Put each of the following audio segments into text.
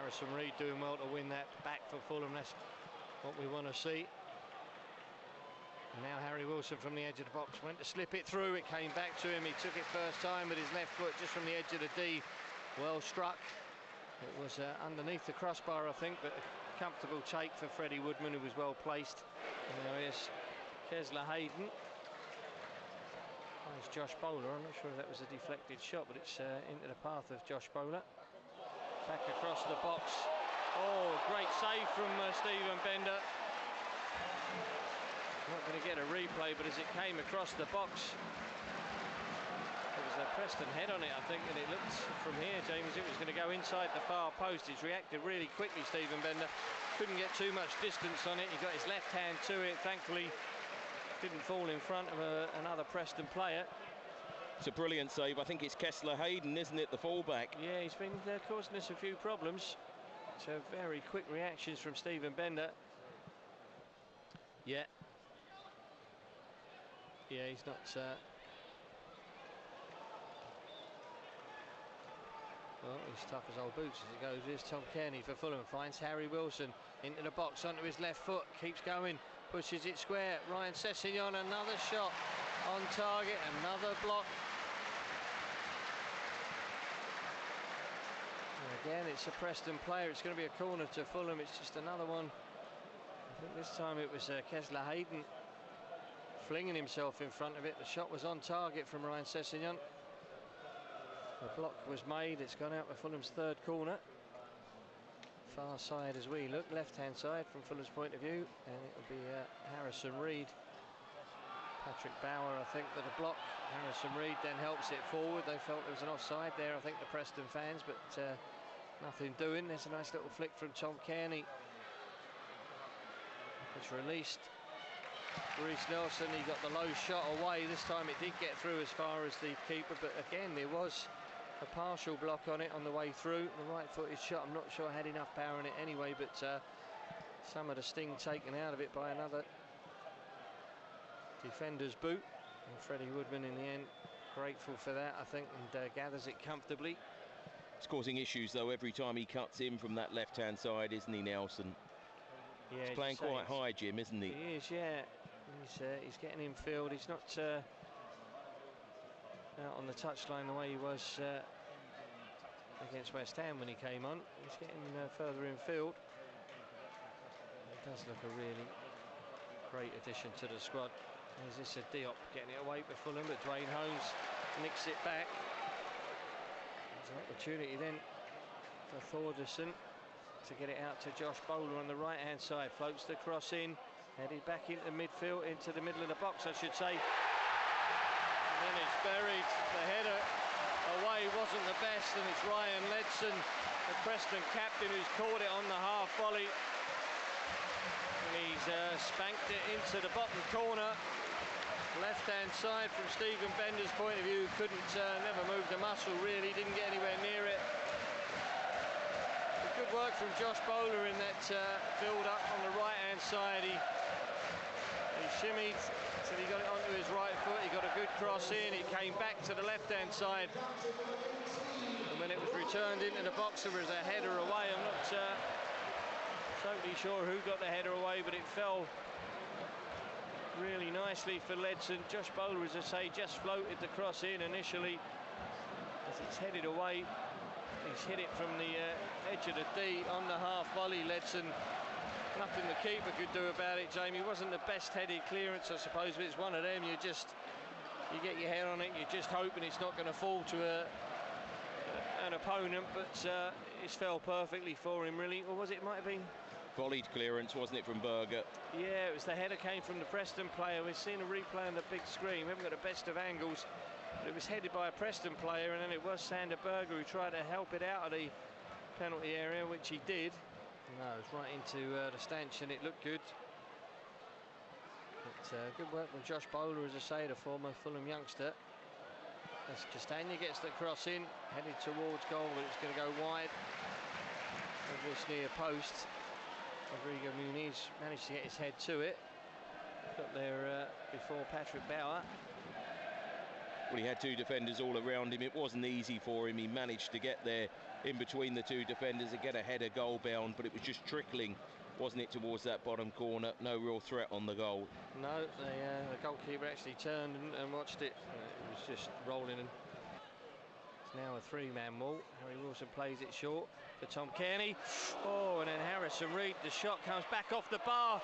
Harrison Reed doing well to win that back for Fulham. That's what we want to see. And now Harry Wilson from the edge of the box went to slip it through. It came back to him. He took it first time with his left foot just from the edge of the D. Well struck. It was underneath the crossbar, I think, but a comfortable take for Freddie Woodman, who was well placed. And there is Kesler Hayden. There's Josh Bowler. I'm not sure if that was a deflected shot, but it's into the path of Josh Bowler. Back across the box. Oh, great save from Stephen Bender. Not going to get a replay, but as it came across the box, there was a Preston head on it, I think, and it looked from here, James, it was going to go inside the far post. He's reacted really quickly, Stephen Bender. Couldn't get too much distance on it. He got his left hand to it. Thankfully, didn't fall in front of another Preston player. It's a brilliant save. I think it's Kesler Hayden, isn't it, the fullback? Yeah, he's been causing us a few problems. So very quick reactions from Stephen Bender. Yeah, he's not. Well, he's tough as old boots as it goes. Here's Tom Kearney for Fulham. Finds Harry Wilson into the box onto his left foot. Keeps going. Pushes it square. Ryan Sessegnon, another shot on target. Another block. And again, it's a Preston player. It's going to be a corner to Fulham. It's just another one. I think this time it was Kesler Hayden flinging himself in front of it. The shot was on target from Ryan Sessegnon. The block was made. It's gone out for Fulham's third corner. Far side as we look, left-hand side from Fulham's point of view, and it will be Harrison Reed. Patrick Bauer, I think, with a block. Harrison Reed then helps it forward. They felt there was an offside there, I think, the Preston fans, but nothing doing. There's a nice little flick from Tom Kearney. It's released. Reece Nelson, he got the low shot away. This time it did get through as far as the keeper, but again, there was a partial block on it on the way through. The right-footed shot, I'm not sure had enough power in it anyway, but some of the sting taken out of it by another defender's boot. And Freddie Woodman, in the end, grateful for that, I think, and gathers it comfortably. It's causing issues, though, every time he cuts in from that left-hand side, isn't he, Nelson? Yeah, he's playing quite high, Jim, isn't he? He is, yeah. He's getting infield. He's not out on the touchline the way he was against West Ham when he came on. He's getting further infield. It does look a really great addition to the squad. There's this Diop getting it away for Fulham, but Dwayne Holmes nicks it back. There's an opportunity then for Thordarson to get it out to Josh Bowler on the right-hand side. Floats the cross in, headed back into midfield, into the middle of the box, I should say. And then it's buried. The header away wasn't the best, and it's Ryan Ledson, the Preston captain, who's caught it on the half volley. And he's spanked it into the bottom corner. Left-hand side from Stephen Bender's point of view, couldn't, never moved a muscle really, didn't get anywhere near it. Good work from Josh Bowler in that build-up on the right-hand side. He shimmied till he got it onto his right foot. He got a good cross in. It came back to the left-hand side. And when it was returned into the box, there was a header away. I'm not totally sure who got the header away, but it fell really nicely for Ledson. Josh Bowler, as I say, just floated the cross in initially. As it's headed away, he's hit it from the edge of the D on the half volley. Ledson, nothing the keeper could do about it, Jamie. It wasn't the best headed clearance, I suppose, but it's one of them. You get your head on it, you're just hoping it's not going to fall to an opponent, but it fell perfectly for him, really. Or was it, might have been volleyed clearance, wasn't it, from Berger? Yeah, it was the header came from the Preston player. We've seen a replay on the big screen. We haven't got the best of angles. But it was headed by a Preston player, and then it was Sander Berger who tried to help it out of the penalty area, which he did. No, it was right into the stanchion. It looked good. But good work from Josh Bowler, as I say, the former Fulham youngster. As Castagna gets the cross in, headed towards goal, but it's going to go wide over this near post. Rodrigo Muniz managed to get his head to it. Got there before Patrick Bauer. Well, he had two defenders all around him. It wasn't easy for him. He managed to get there in between the two defenders and get a header goal bound, but it was just trickling, wasn't it, towards that bottom corner. No real threat on the goal. No, the goalkeeper actually turned and watched it. It was just rolling. And it's now a three-man wall. Harry Wilson plays it short for Tom Kearney. Oh, and then Harrison Reed. The shot comes back off the bar.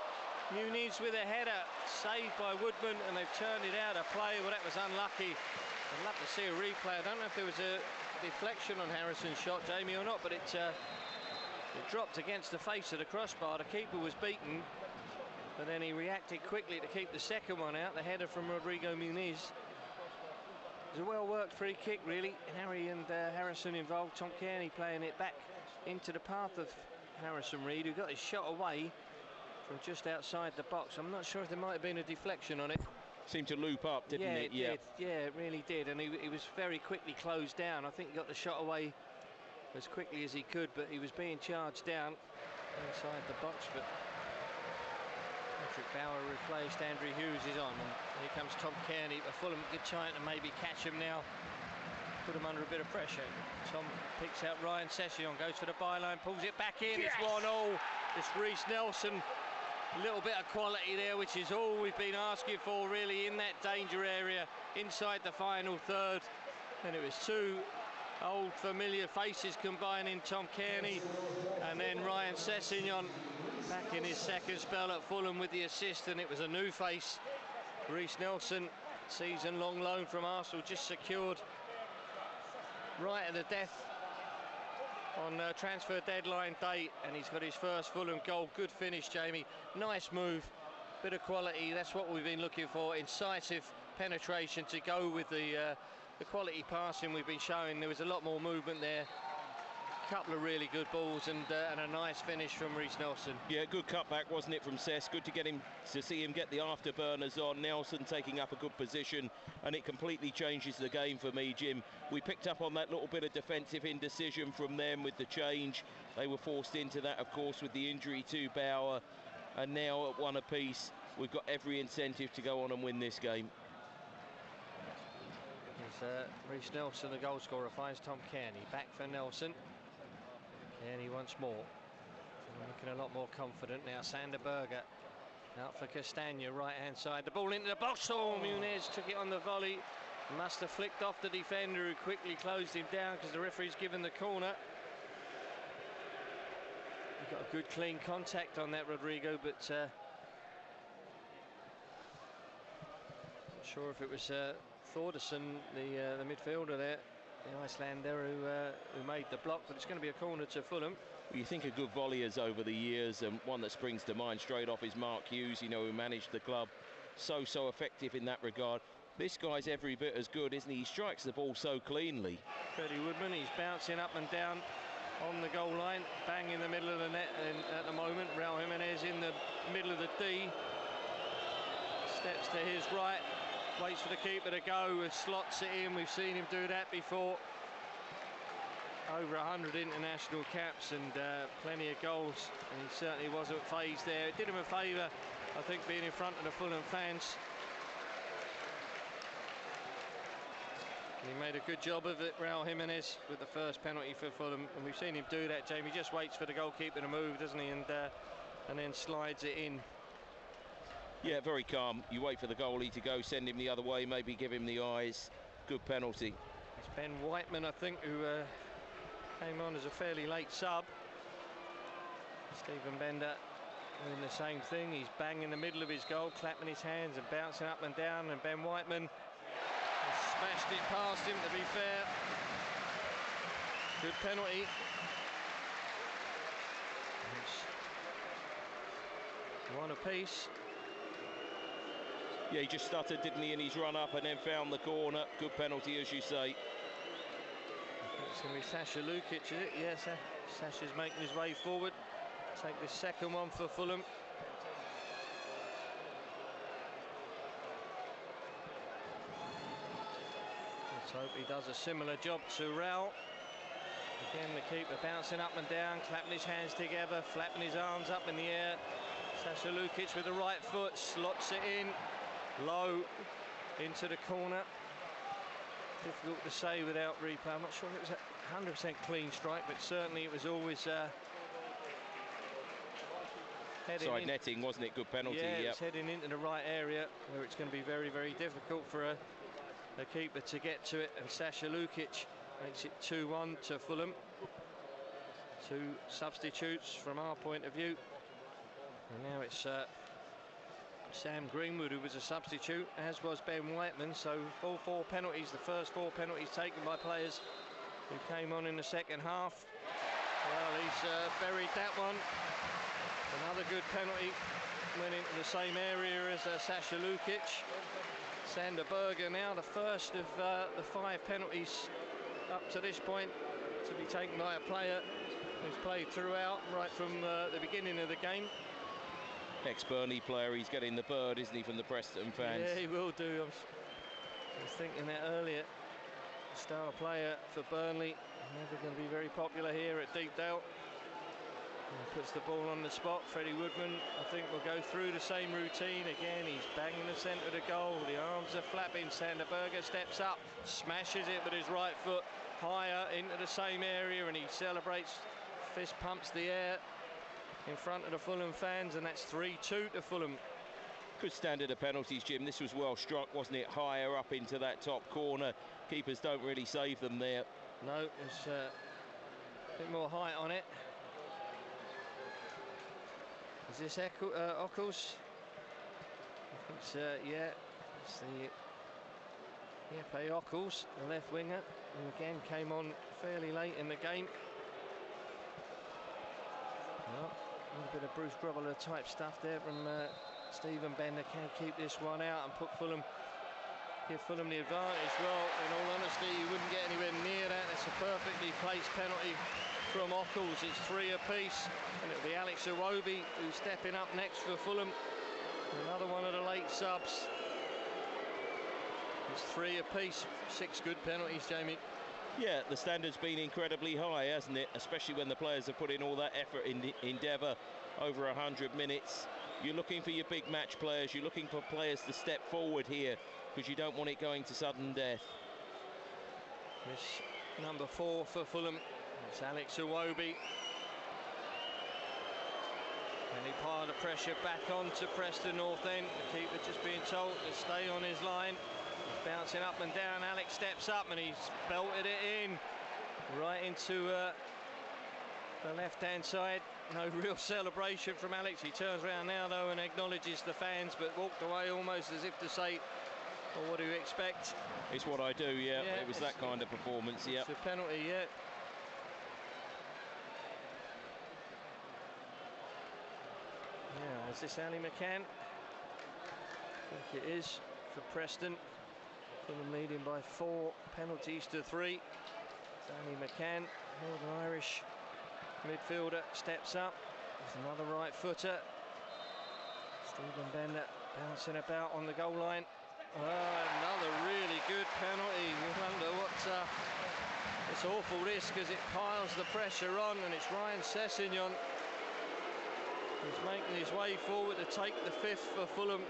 Muniz with a header, saved by Woodman, and they've turned it out of play. Well, that was unlucky. I'd love to see a replay. I don't know if there was a deflection on Harrison's shot, Jamie, or not, but it dropped against the face of the crossbar. The keeper was beaten, but then he reacted quickly to keep the second one out, the header from Rodrigo Muniz. It was a well-worked free kick, really. Harry and Harrison involved. Tom Kearney playing it back into the path of Harrison Reed, who got his shot away from just outside the box. I'm not sure if there might have been a deflection on it. Seemed to loop up, didn't it? Yeah, it did. Yeah, it really did. And he was very quickly closed down. I think he got the shot away as quickly as he could, but he was being charged down inside the box. But Patrick Bauer replaced. Andrew Hughes is on. And here comes Tom Kearney. But Fulham good trying to maybe catch him now. Put him under a bit of pressure. Tom picks out Ryan Sessegnon, goes for the byline, pulls it back in. Yes! It's 1-0. It's Reece Nelson. A little bit of quality there, which is all we've been asking for, really, in that danger area inside the final third. And it was two old familiar faces combining, Tom Kearney and then Ryan Sessegnon back in his second spell at Fulham with the assist, and it was a new face. Reece Nelson, season-long loan from Arsenal, just secured right at the death on transfer deadline day, and he's got his first Fulham goal. Good finish, Jamie. Nice move, bit of quality. That's what we've been looking for. Incisive penetration to go with the quality passing we've been showing. There was a lot more movement there. A couple of really good balls and a nice finish from Reece Nelson. Yeah, good cutback, wasn't it, from Cess? Good to see him get the afterburners on. Nelson taking up a good position, and it completely changes the game for me, Jim. We picked up on that little bit of defensive indecision from them with the change. They were forced into that, of course, with the injury to Bauer, and now at one apiece, we've got every incentive to go on and win this game. It's Reece Nelson, the goal scorer, finds Tom Kearney. Back for Nelson. Kearney once more. Looking a lot more confident now. Sander Berger out for Castagna, right-hand side. The ball into the box. Oh, Muniz took it on the volley. Must have flicked off the defender, who quickly closed him down because the referee's given the corner. He got a good clean contact on that, Rodrigo, but not sure if it was Thordarson, the midfielder there, the Icelander, who made the block, but it's going to be a corner to Fulham. Well, you think of good volleyers over the years, and one that springs to mind straight off is Mark Hughes, you know, who managed the club. So effective in that regard. This guy's every bit as good, isn't he? He strikes the ball so cleanly. Freddie Woodman, he's bouncing up and down on the goal line, bang in the middle of the net, and at the moment Raul Jimenez in the middle of the D, steps to his right, waits for the keeper to go and slots it in. We've seen him do that before. Over 100 international caps and plenty of goals, and he certainly wasn't phased there. It did him a favour, I think, being in front of the Fulham fans. He made a good job of it, Raul Jimenez, with the first penalty for Fulham, and we've seen him do that, Jamie. He just waits for the goalkeeper to move, doesn't he, and then slides it in. Yeah, very calm. You wait for the goalie to go, send him the other way, maybe give him the eyes. Good penalty. It's Ben Whiteman, I think, who came on as a fairly late sub. Stephen Bender doing the same thing. He's bang in the middle of his goal, clapping his hands and bouncing up and down, and Ben Whiteman has smashed it past him, to be fair. Good penalty. It's one apiece. Yeah, he just stuttered, didn't he, in his run up, and then found the corner. Good penalty, as you say. It's going to be Sasha Lukic, is it? Yes, Sasha's making his way forward. Take the second one for Fulham. Let's hope he does a similar job to Raul. Again, the keeper bouncing up and down, clapping his hands together, flapping his arms up in the air. Sasha Lukic with the right foot, slots it in, low, into the corner. Difficult to say without replay. I'm not sure it was a 100% clean strike, but certainly it was always side netting, wasn't it? Good penalty. Yeah, yep. It's heading into the right area where it's going to be very, very difficult for a keeper to get to it. And Sasha Lukic makes it 2-1 to Fulham. 2 substitutes from our point of view. And now it's Sam Greenwood, who was a substitute, as was Ben Whiteman. So all 4 penalties, the first 4 penalties taken by players who came on in the second half. Well, he's buried that one. Another good penalty went into the same area as Sasha Lukic. Sander Berger now the first of the 5 penalties up to this point to be taken by a player who's played throughout, right from the beginning of the game. Ex-Burnley player, he's getting the bird, isn't he, from the Preston fans? Yeah, he will do. I was thinking that earlier. Star player for Burnley, never going to be very popular here at Deepdale. He puts the ball on the spot. Freddie Woodman, I think, will go through the same routine again. He's banging the centre of the goal. The arms are flapping. Sander Berger steps up, smashes it with his right foot higher into the same area, and he celebrates, fist pumps the air in front of the Fulham fans, and that's 3-2 to Fulham. Good standard of penalties, Jim. This was well struck, wasn't it? Higher up into that top corner. Keepers don't really save them there. No, there's a bit more height on it. Is this Ockles? I think so, yeah. It's the Jeppe Ockles, the left winger, who again came on fairly late in the game. Well, a little bit of Bruce Grobbler type stuff there from Stephen Bender. Can keep this one out and give Fulham the advantage? Well, in all honesty, you wouldn't get anywhere near that. It's a perfectly placed penalty from Ockles. It's 3 apiece, and it'll be Alex Iwobi who's stepping up next for Fulham. Another one of the late subs. It's 3 apiece. 6 good penalties, Jamie. Yeah, the standard's been incredibly high, hasn't it? Especially when the players have put in all that effort in endeavour over 100 minutes. You're looking for your big match players. You're looking for players to step forward here because you don't want it going to sudden death. This number 4 for Fulham. It's Alex Iwobi. And he piled the pressure back onto Preston North End. The keeper just being told to stay on his line. He's bouncing up and down. Alex steps up and he's belted it in right into the left-hand side. No real celebration from Alex. He turns around now though and acknowledges the fans, but walked away almost as if to say, well, what do you expect? It's what I do, yeah. It was that kind of performance, yeah. It's a penalty, yeah. Yeah, is this Ali McCann? I think it is for Preston. Fulham leading by 4 penalties to 3. It's Ali McCann, Northern Irish midfielder, steps up. There's another right footer. Stephen Bender bouncing about on the goal line. Another really good penalty. You wonder what it's awful this, because it piles the pressure on, and it's Ryan Sessegnon who's making his way forward to take the 5th for Fulham.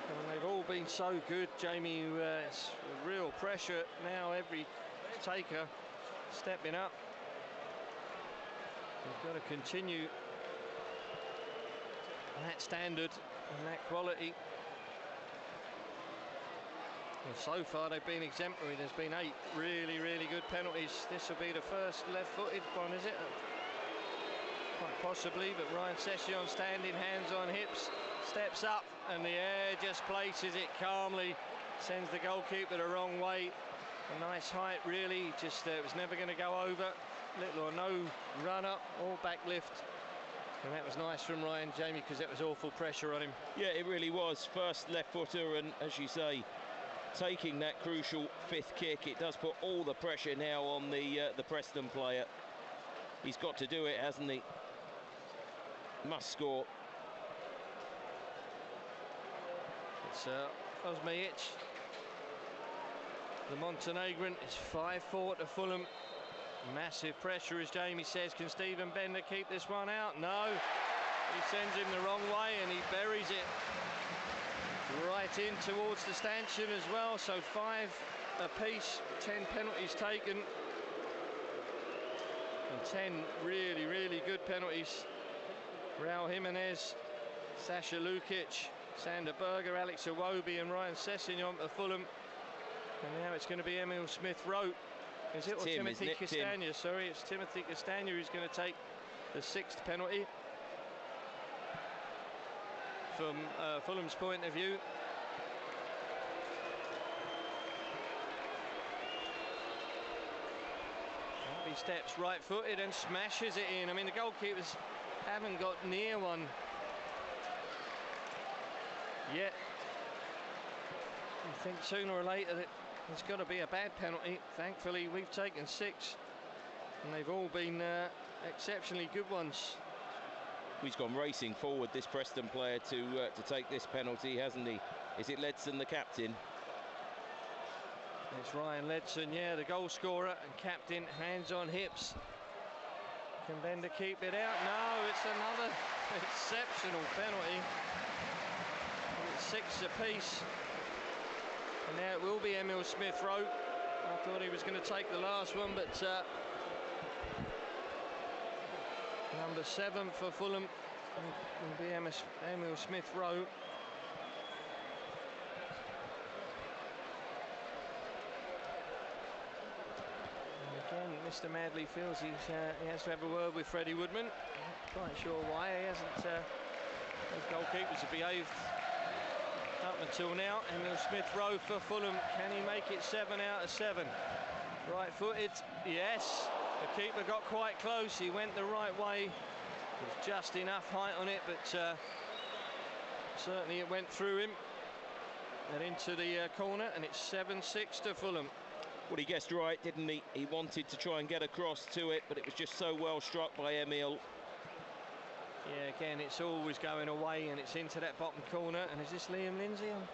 And they've all been so good, Jamie. It's real pressure now, every taker stepping up. We've got to continue that standard and that quality. And so far they've been exemplary. There's been 8 really, really good penalties. This will be the first left-footed one, is it? Quite possibly, but Ryan Sessegnon standing, hands on hips, steps up, and the air just places it calmly, sends the goalkeeper the wrong way. A nice height, really. Just it was never going to go over. Little or no run up or back lift. And that was nice from Ryan, Jamie, because that was awful pressure on him. Yeah, it really was. First left footer, and as you say, taking that crucial 5th kick, it does put all the pressure now on the Preston player. He's got to do it, hasn't he? Must score. It's Osmajic, the Montenegrin. It's 5-4 to Fulham. Massive pressure, as Jamie says. Can Stephen Bender keep this one out? No. He sends him the wrong way and he buries it right in towards the stanchion as well. So 5 apiece, 10 penalties taken. And 10 really, really good penalties. Raul Jimenez, Sasha Lukic, Sander Berger, Alex Iwobi and Ryan Sessegnon for Fulham. And now it's going to be Emil Smith-Rowe. Is it? Or Timothy Castagna, sorry. It's Timothy Castagna who's going to take the 6th penalty. From Fulham's point of view. He steps right-footed and smashes it in. I mean, the goalkeepers haven't got near one yet. I think sooner or later that there's got to be a bad penalty. Thankfully, we've taken 6, and they've all been exceptionally good ones. He's gone racing forward, this Preston player, to take this penalty, hasn't he? Is it Ledson, the captain? It's Ryan Ledson, yeah, the goal scorer and captain, hands on hips. Can Bender keep it out? No, it's another exceptional penalty. It's 6 apiece. And now it will be Emil Smith-Rowe. I thought he was going to take the last one, but number 7 for Fulham will be Emil Smith-Rowe. Mr. Madley feels he has to have a word with Freddie Woodman. Not quite sure why he hasn't. Those goalkeepers have behaved up until now. Emil Smith-Rowe for Fulham. Can he make it 7 out of 7? Right-footed, yes. The keeper got quite close. He went the right way. There's just enough height on it, but certainly it went through him and into the corner, and it's 7-6 to Fulham. Well, he guessed right, didn't he? He wanted to try and get across to it, but it was just so well struck by Emil. Yeah, again, it's always going away, and it's into that bottom corner. And is this Liam Lindsay on?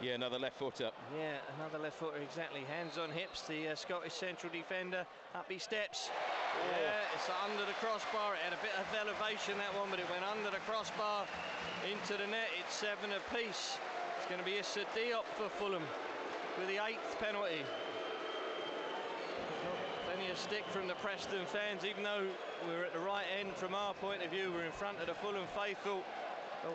Yeah, another left footer. Yeah, another left footer, exactly. Hands on hips, the Scottish central defender. Up he steps. Oh. Yeah, it's under the crossbar. It had a bit of elevation, that one, but it went under the crossbar into the net. It's 7 apiece. It's going to be Issa Diop for Fulham with the 8th penalty. Plenty of stick from the Preston fans, even though we're at the right end from our point of view. We're in front of the Fulham faithful.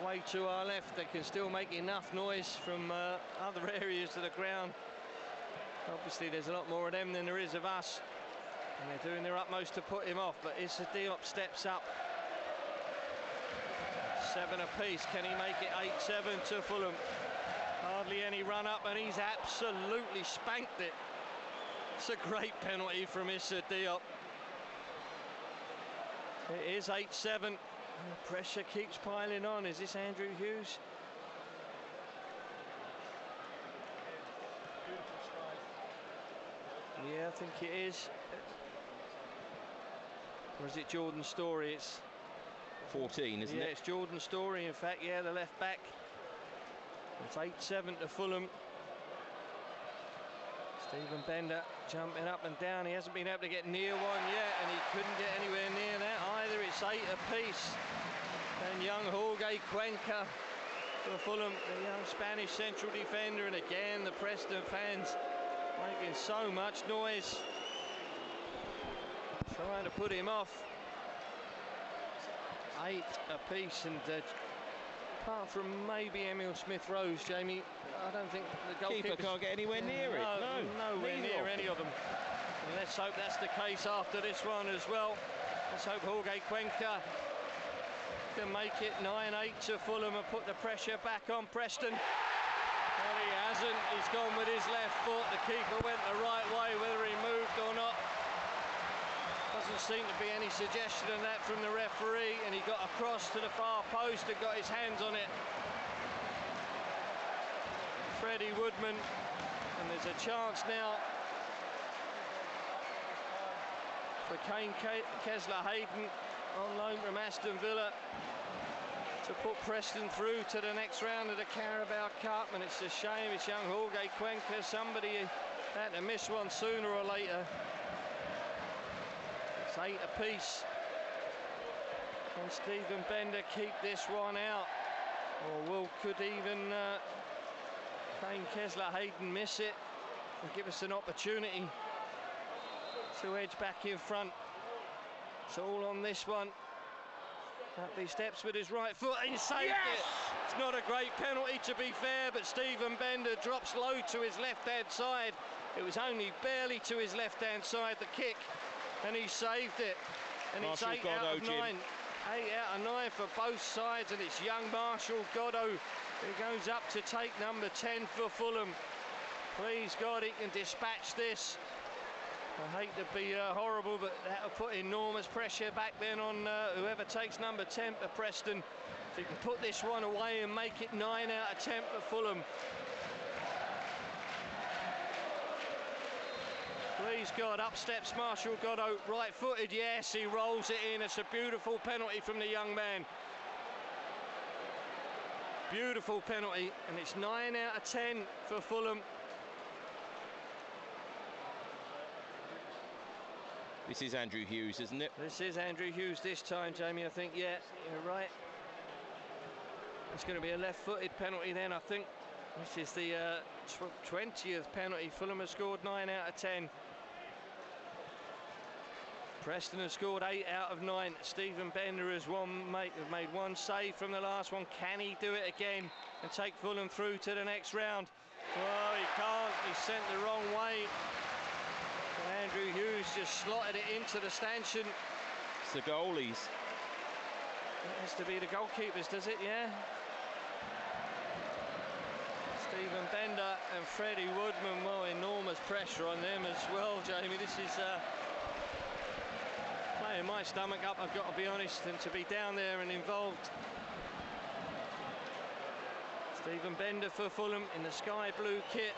Away to our left, they can still make enough noise from other areas of the ground. Obviously there's a lot more of them than there is of us, and they're doing their utmost to put him off, but Issa Diop steps up. 7 apiece. Can he make it 8-7 to Fulham? Hardly any run up, and he's absolutely spanked it. It's a great penalty from Issa Diop. It is 8-7. The pressure keeps piling on. Is this Andrew Hughes? Yeah, I think it is. Or is it Jordan Storey? It's 14, isn't it? Yeah, it's Jordan Storey, in fact. Yeah, the left back. It's 8-7 to Fulham. Stephen Bender jumping up and down. He hasn't been able to get near one yet, and he couldn't get anywhere near that either. It's 8 apiece. And young Jorge Cuenca for Fulham, the young Spanish central defender. And again, the Preston fans making so much noise, trying to put him off. 8 apiece, and apart from maybe Emil Smith-Rowe, Jamie, I don't think the goalkeeper can't get anywhere near it. Nowhere near any of them. And let's hope that's the case after this one as well. Let's hope Jorge Cuenca can make it 9-8 to Fulham and put the pressure back on Preston. Well, he hasn't. He's gone with his left foot. The keeper went the right way, whether he moved or not. Doesn't seem to be any suggestion of that from the referee, and he got across to the far post and got his hands on it. Freddie Woodman, and there's a chance now for Kane Kesler-Hayden on loan from Aston Villa to put Preston through to the next round of the Carabao Cup. And it's a shame it's young Jorge Cuenca. Somebody had to miss one sooner or later. It's 8 apiece. Can Stephen Bender keep this one out, or could even Kane Kesler-Hayden miss it? and give us an opportunity to edge back in front. It's all on this one. Up these steps with his right foot, and he saved it. It's not a great penalty, to be fair, but Stephen Bender drops low to his left-hand side. It was only barely to his left-hand side, the kick, and he saved it. And it's 8 out of 9. 8 out of 9 for both sides, and it's young Marshall Goddo who goes up to take number 10 for Fulham. Please God, he can dispatch this. I hate to be horrible, but that'll put enormous pressure back then on whoever takes number 10 for Preston. If he can put this one away and make it 9 out of 10 for Fulham. Please God, up steps Marshall Goddo, right-footed, yes, he rolls it in. It's a beautiful penalty from the young man. Beautiful penalty, and it's 9 out of 10 for Fulham. This is Andrew Hughes, isn't it? This is Andrew Hughes this time, Jamie, I think. Yeah, you're right. It's going to be a left-footed penalty then, I think. This is the 20th penalty. Fulham has scored 9 out of 10. Preston has scored 8 out of 9. Stephen Bender has made one save from the last one. Can he do it again and take Fulham through to the next round? Well, he can't. He's sent the wrong way. And Andrew Hughes just slotted it into the stanchion. It's the goalies. It has to be the goalkeepers, does it? Yeah. Stephen Bender and Freddie Woodman, well, enormous pressure on them as well, Jamie. This is playing my stomach up, I've got to be honest, and to be down there and involved. Stephen Bender for Fulham in the sky blue kit,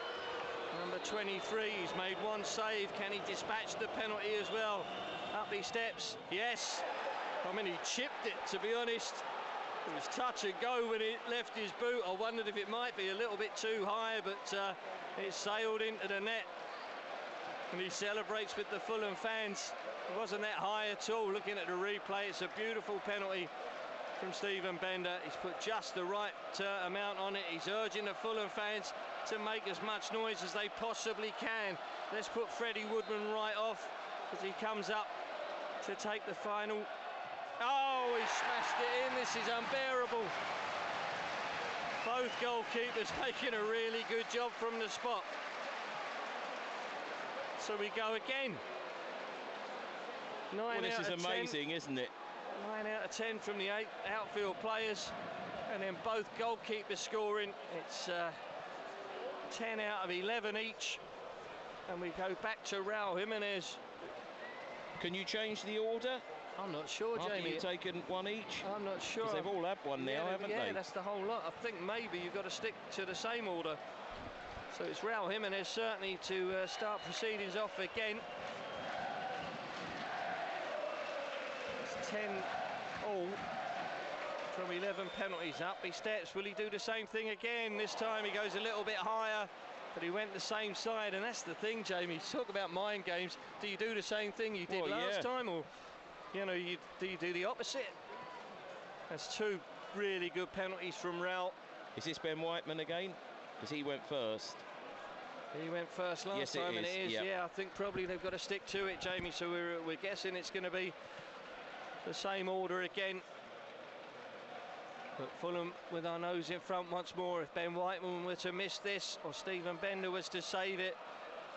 number 23. He's made one save. Can he dispatch the penalty as well? Up he steps. Yes. I mean, he chipped it, to be honest. It was touch and go when it left his boot. I wondered if it might be a little bit too high, but it sailed into the net. And he celebrates with the Fulham fans. It wasn't that high at all. Looking at the replay, it's a beautiful penalty from Stephen Bender. He's put just the right amount on it. He's urging the Fulham fans to make as much noise as they possibly can. Let's put Freddie Woodman right off as he comes up to take the final. Oh, he smashed it in. This is unbearable. Both goalkeepers making a really good job from the spot. So we go again. Well, this is amazing, isn't it? 9 out of 10 from the 8 outfield players, and then both goalkeepers scoring. It's 10 out of 11 each, and we go back to Raul Jimenez. Can you change the order? I'm not sure, After Jamie. you've taken one each? I'm not sure. Because they've all had one now, haven't they? Yeah, that's the whole lot. I think maybe you've got to stick to the same order. So it's Raul Jimenez certainly to start proceedings off again. It's 10 all from 11 penalties. Up he steps. Will he do the same thing again? This time he goes a little bit higher, but he went the same side, and that's the thing, Jamie. Talk about mind games. Do you do the same thing you did last time, or you know, do you do the opposite? That's two really good penalties from Raul. Is this Ben Whiteman again? Because he went first. He went first last time, and it is. Yep. Yeah, I think probably they've got to stick to it, Jamie. So we're guessing it's going to be the same order again. But Fulham with our nose in front once more. If Ben Whiteman were to miss this, or Stephen Bender was to save it,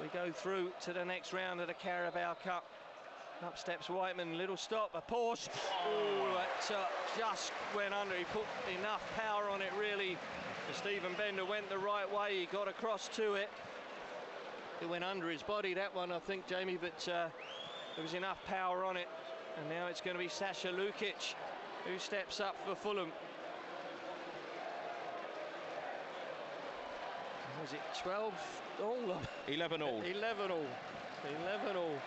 we go through to the next round of the Carabao Cup. Up steps Whiteman, little stop, a pause. Oh, that just went under. He put enough power on it, really. Stephen Bender went the right way. He got across to it. It went under his body, that one, I think, Jamie, but there was enough power on it. And now it's going to be Sasha Lukic who steps up for Fulham. Was it 12 all? 11 all. 11 all. 11 all.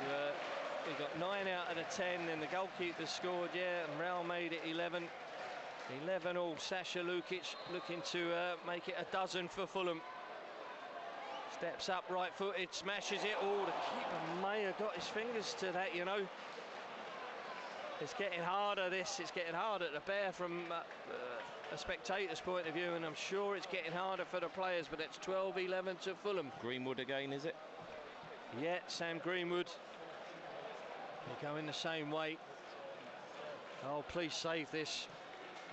So we got 9 out of the 10, and the goalkeeper scored, yeah, and Raul made it 11. 11 all. Sasha Lukic looking to make it a dozen for Fulham. Steps up, right-footed, smashes it. Oh, the keeper may have got his fingers to that, you know. It's getting harder, this. It's getting harder to bear from a spectator's point of view, and I'm sure it's getting harder for the players, but it's 12-11 to Fulham. Greenwood again, is it? Yeah, Sam Greenwood. They go in the same way. Oh, please save this.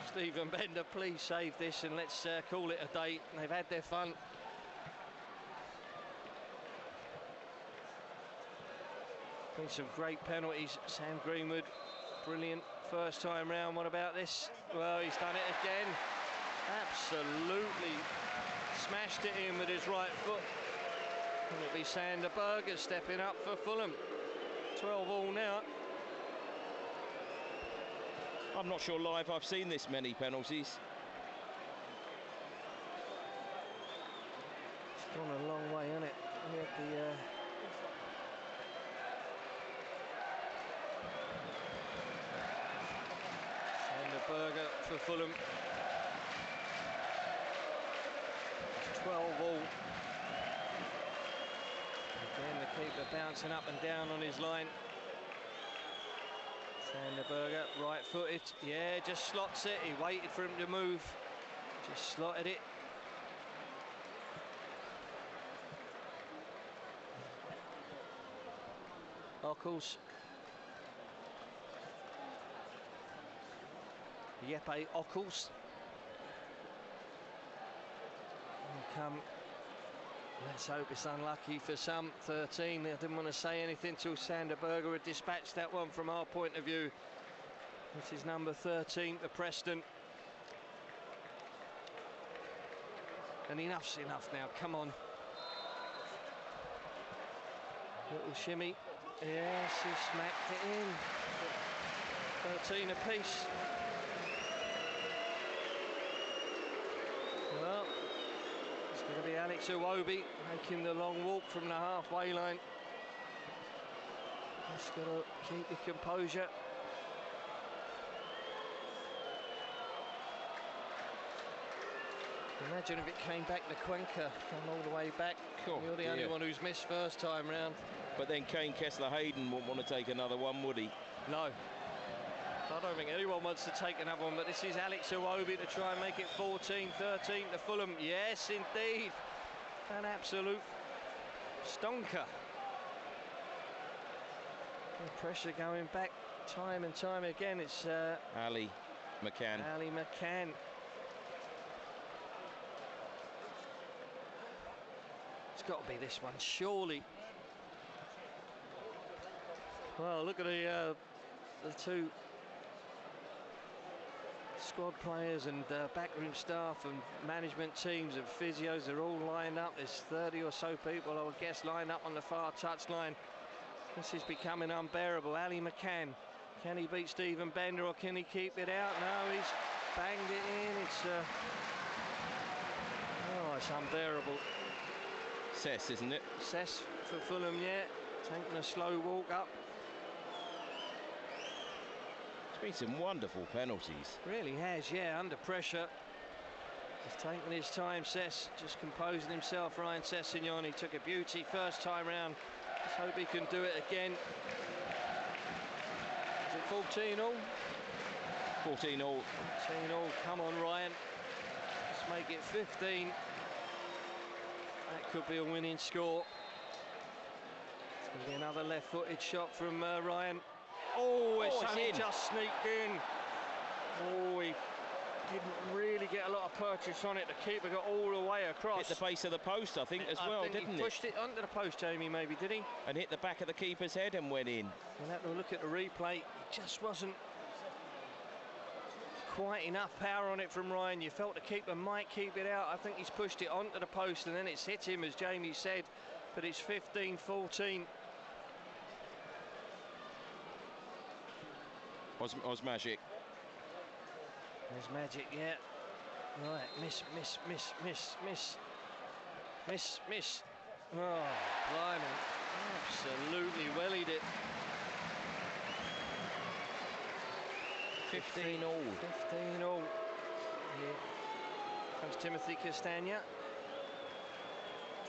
Stephen Bender, please save this, and let's call it a day. They've had their fun. Been some great penalties. Sam Greenwood, brilliant first time round. What about this? Well, he's done it again. Absolutely smashed it in with his right foot. It'll be Sander Berge stepping up for Fulham. 12-all now. I'm not sure live I've seen this many penalties. It's gone a long way, hasn't it? We had the Sander Berge for Fulham. 12-all. Again, the keeper bouncing up and down on his line. Sander Berge, right-footed. Yeah, just slots it. He waited for him to move. Just slotted it. Ockles. Jeppe Ockles. Come. Let's hope it's unlucky for some. 13. I didn't want to say anything till Sander Berge had dispatched that one from our point of view. This is number 13 for Preston. And enough's enough now. Come on. Little shimmy. Yes, he smacked it in. 13 apiece. Well, it's going to be Alex Iwobi making the long walk from the halfway line. Just got to keep the composure. Imagine if it came back to Cuenca, come all the way back. Oh, You're the only one who's missed first time round. But then Kane Kessler-Hayden wouldn't want to take another one, would he? No. I don't think anyone wants to take another one, but this is Alex Iwobi to try and make it 14-13 to Fulham. Yes, indeed. An absolute stonker. And pressure going back time and time again. It's Ali McCann. Ali McCann. It's got to be this one, surely. Well, look at the two squad players and backroom staff and management teams and physios. They're all lined up. There's 30 or so people, I would guess, lined up on the far touchline. This is becoming unbearable. Ali McCann, can he beat Stephen Bender or can he keep it out? No, he's banged it in. It's oh, it's unbearable. Cess, isn't it? Cess for Fulham, yeah. Taking a slow walk up. It's been some wonderful penalties. Really has, yeah, under pressure. He's taking his time, Cess, just composing himself. Ryan Sessegnon, took a beauty first time round. Let's hope he can do it again. Is it 14-all? 14-all. 14-all, come on, Ryan. Let's make it 15. That could be a winning score. It's going to be another left-footed shot from Ryan. Oh, it's only just sneaked in. Oh, he didn't really get a lot of purchase on it. The keeper got all the way across. Hit the base of the post, I think, as well, didn't it? He pushed it onto the post, Jamie, maybe, did he? And hit the back of the keeper's head and went in. We'll have to look at the replay. It just wasn't quite enough power on it from Ryan. You felt the keeper might keep it out. I think he's pushed it onto the post and then it's hit him, as Jamie said. But it's 15-14. Osmagic. There's magic, yeah. Right, miss. Oh, blimey. Absolutely wellied it. 15-all. 15-all. Here comes Timothy Castagna.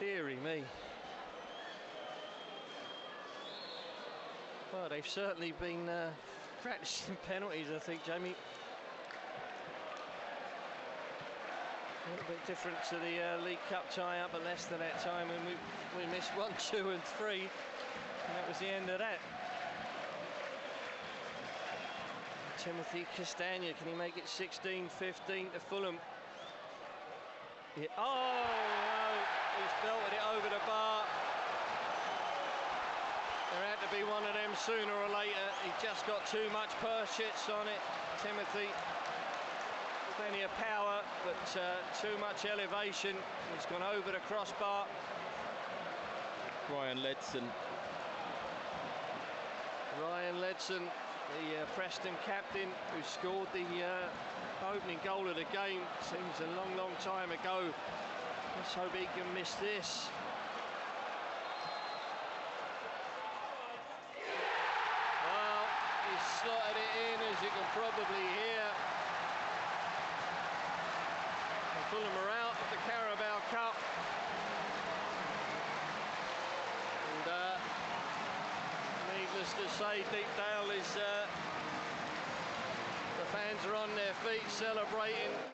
Deary me. Well, they've certainly been practicing penalties, I think, Jamie. little bit different to the League Cup tie-up, but less than that time, and we missed 1, 2 and 3, and that was the end of that. Timothy Castagna, can he make it 16-15 to Fulham? Yeah. Oh, no, he's belted it over the bar. There had to be one of them sooner or later. He just got too much purchase on it, Timothy. Plenty of power, but too much elevation. He's gone over the crossbar. Ryan Ledson, the Preston captain, who scored the opening goal of the game. Seems a long, long time ago. Let's hope he can miss this. Well, he slotted it in, as you can probably hear. And Fulham are out of the Carabao Cup. And needless to say, Deepdale is the fans are on their feet celebrating.